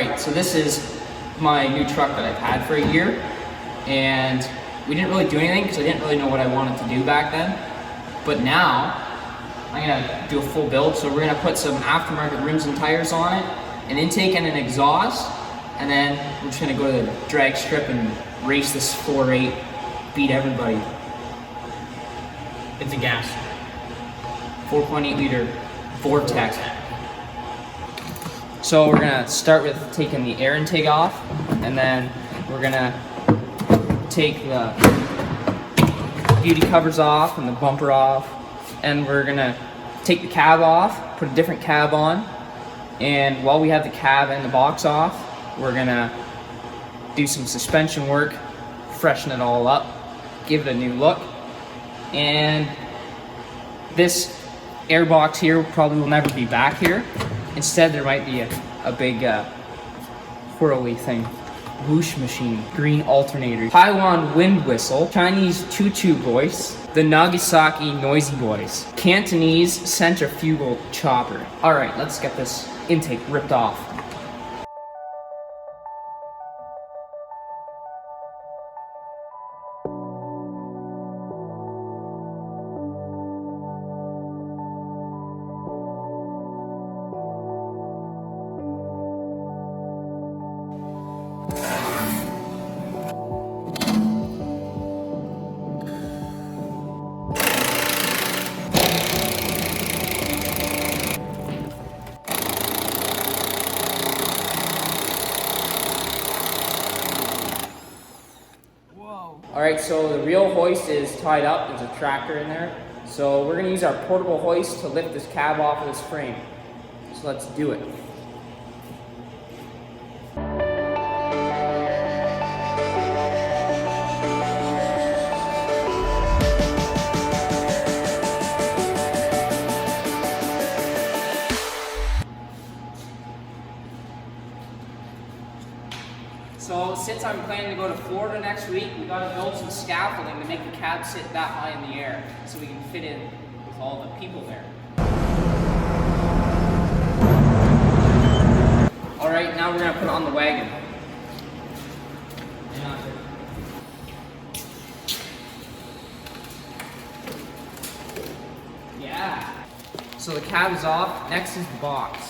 Alright, so this is my new truck that I've had for a year, and we didn't really do anything because I didn't really know what I wanted to do back then. But now, I'm gonna do a full build, so we're gonna put some aftermarket rims and tires on it, an intake and an exhaust, and then we're just gonna go to the drag strip and race this 4.8, beat everybody. It's a gas. 4.8 liter Vortex. So we're gonna start with taking the air intake off, and then we're gonna take the beauty covers off and the bumper off, and we're gonna take the cab off, put a different cab on, and while we have the cab and the box off, we're gonna do some suspension work, freshen it all up, give it a new look. And this air box here probably will never be back here. Instead, there might be a big whirly thing. Whoosh machine, green alternator, Taiwan wind whistle, Chinese tutu voice, the Nagasaki noisy voice, Cantonese centrifugal chopper. All right, let's get this intake ripped off. Alright, so the real hoist is tied up. There's a tractor in there. So we're going to use our portable hoist to lift this cab off of this frame. So let's do it. So since I'm planning to go to Florida next week, we got to build some scaffolding to make the cab sit that high in the air so we can fit in with all the people there. Alright, now we're going to put it on the wagon. Yeah. So the cab is off, next is the box.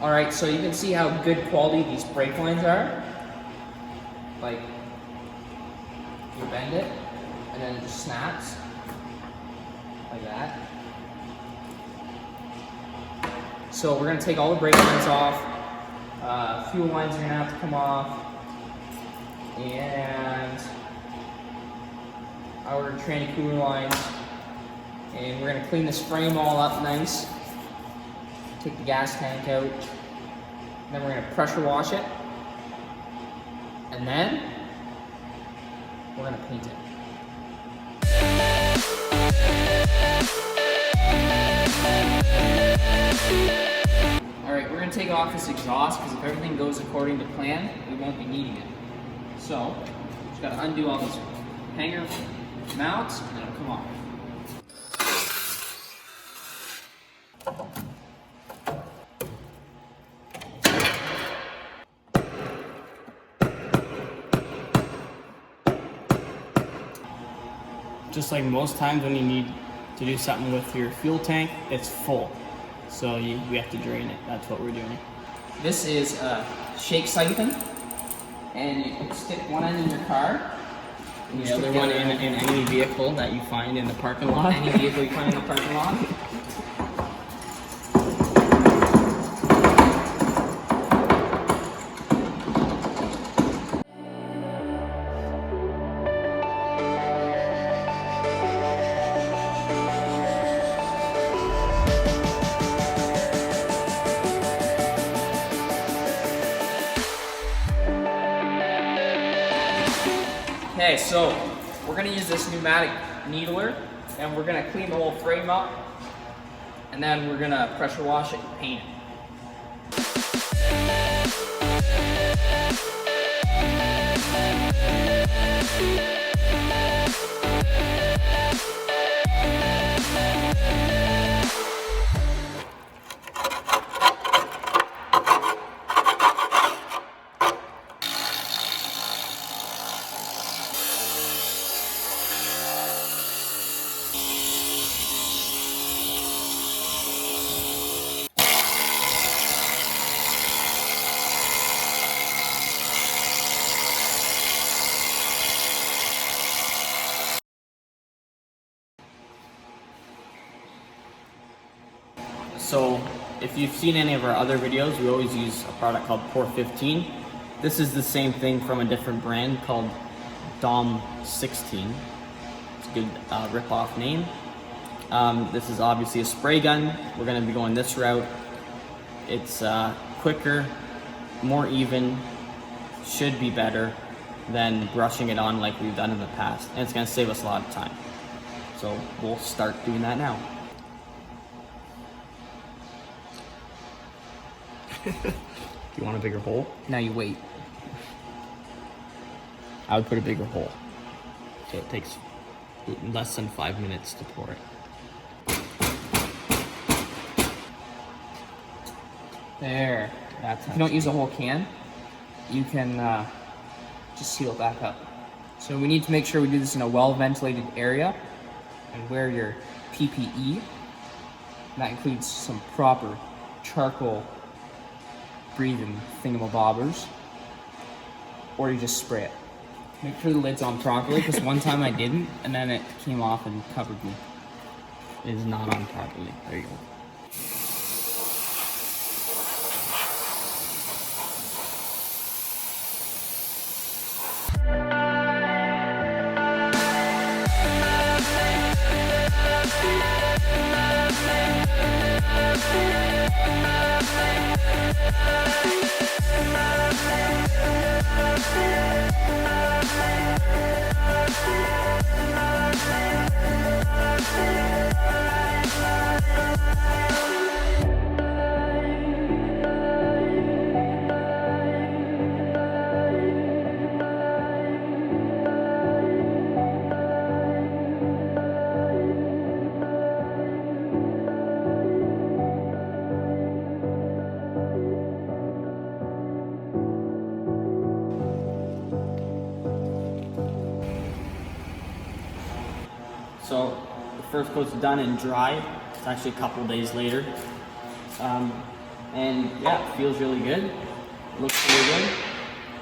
Alright, so you can see how good quality these brake lines are. Like, you bend it, and then it just snaps, like that. So we're going to take all the brake lines off, fuel lines are going to have to come off, and our tranny cooler lines, and we're going to clean this frame all up nice. Take the gas tank out, then we're going to pressure wash it, and then we're going to paint it. Alright, we're going to take off this exhaust because if everything goes according to plan, we won't be needing it. So, just got to undo all these hanger mounts and it'll come off. Just like most times when you need to do something with your fuel tank, it's full. So we have to drain it. That's what we're doing. This is a shake siphon, and you stick one end in your car. And the other one in any vehicle that you find in the parking lot. Any vehicle you find in the parking lot. Okay, so we're going to use this pneumatic needler, and we're going to clean the whole frame up And then we're gonna pressure wash it and paint it. So if you've seen any of our other videos, we always use a product called Pour 15. This is the same thing from a different brand called Dom 16. It's a good rip-off name. This is obviously a spray gun. We're going to be going this route. It's quicker, more even, should be better than brushing it on like we've done in the past. And it's going to save us a lot of time. So we'll start doing that now. You want a bigger hole? Now you wait. I would put a bigger hole. So it takes less than 5 minutes to pour it. There. That's if you don't use a whole can, you can just seal it back up. So we need to make sure we do this in a well-ventilated area and wear your PPE. That includes some proper charcoal breathing thingamabobbers, or you just spray it. Make sure the lid's on properly, because one time I didn't, and then it came off and covered me. It is not on properly. There you go. So the first coat's done and dry. It's actually a couple days later. And yeah, it feels really good. Looks really good.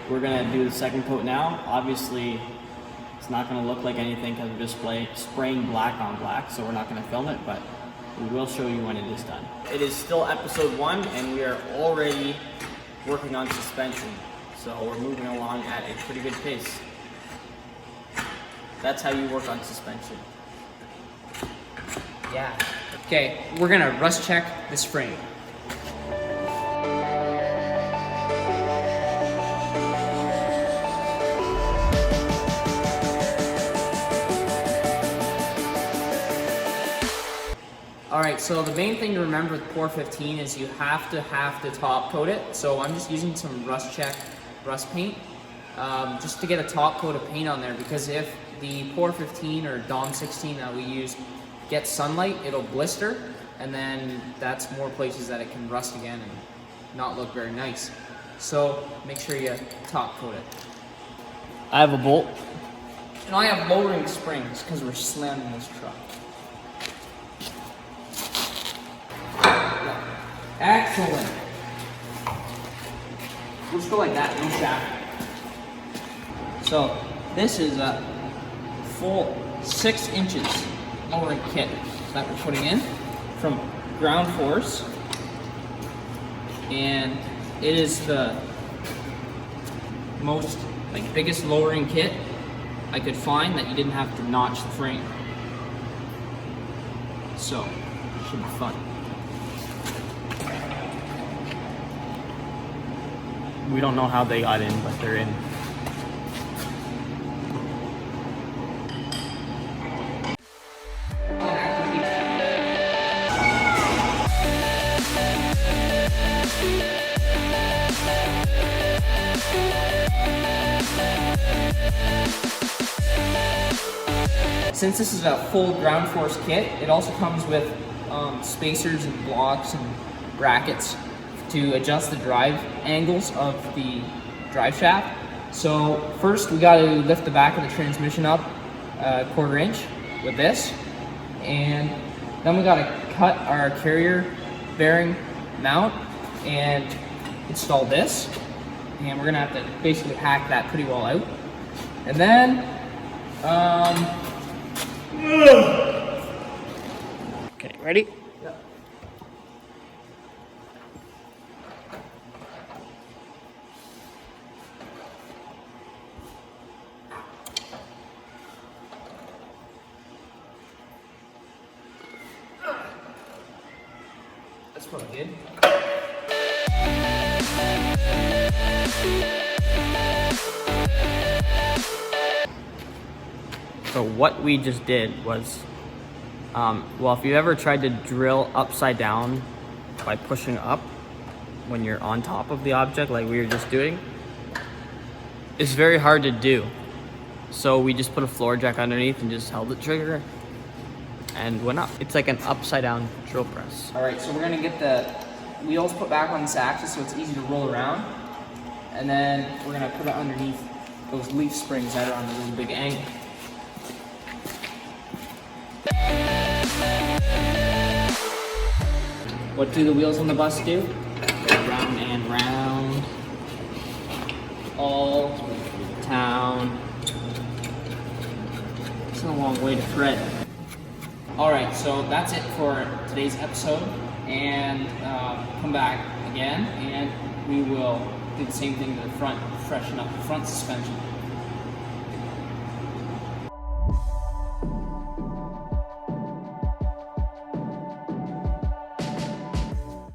We're gonna do the second coat now. Obviously, it's not gonna look like anything because we're just spraying black on black, so we're not gonna film it, but we will show you when it is done. It is still episode 1 and we are already working on suspension. So we're moving along at a pretty good pace. That's how you work on suspension. Yeah. Okay, we're gonna rust check the spring. Alright, so the main thing to remember with Pour 15 is you have to top coat it. So I'm just using some rust check rust paint just to get a top coat of paint on there, because if the Pour 15 or Dom 16 that we use gets sunlight, it'll blister, and then that's more places that it can rust again and not look very nice. So make sure you top coat it. I have a bolt. And I have lowering springs because we're slamming this truck. Excellent. We'll just go like that, no shaft. So this is a full 6 inches lowering kit that we're putting in from ground force, and it is the most biggest lowering kit I could find that you didn't have to notch the frame. So should be fun. We don't know how they got in, but they're in. since this is a full ground force kit, it also comes with spacers and blocks and brackets to adjust the drive angles of the drive shaft. So first we got to lift the back of the transmission up a 1/4 inch with this, and then we got to cut our carrier bearing mount and install this, and we're gonna have to basically hack that pretty well out. And then okay, ready? Yep. That's probably good. So what we just did was, well, if you ever tried to drill upside down by pushing up when you're on top of the object like we were just doing, it's very hard to do. So we just put a floor jack underneath and just held the trigger and went up. It's like an upside down drill press. All right, so we're gonna get the wheels put back on this axis so it's easy to roll around, and then we're gonna put it underneath those leaf springs that are on the really big angle. What do the wheels on the bus do? Go round and round. All town. It's a long way to thread. All right, so that's it for today's episode, and come back again, and we will do the same thing to the front, freshen up the front suspension.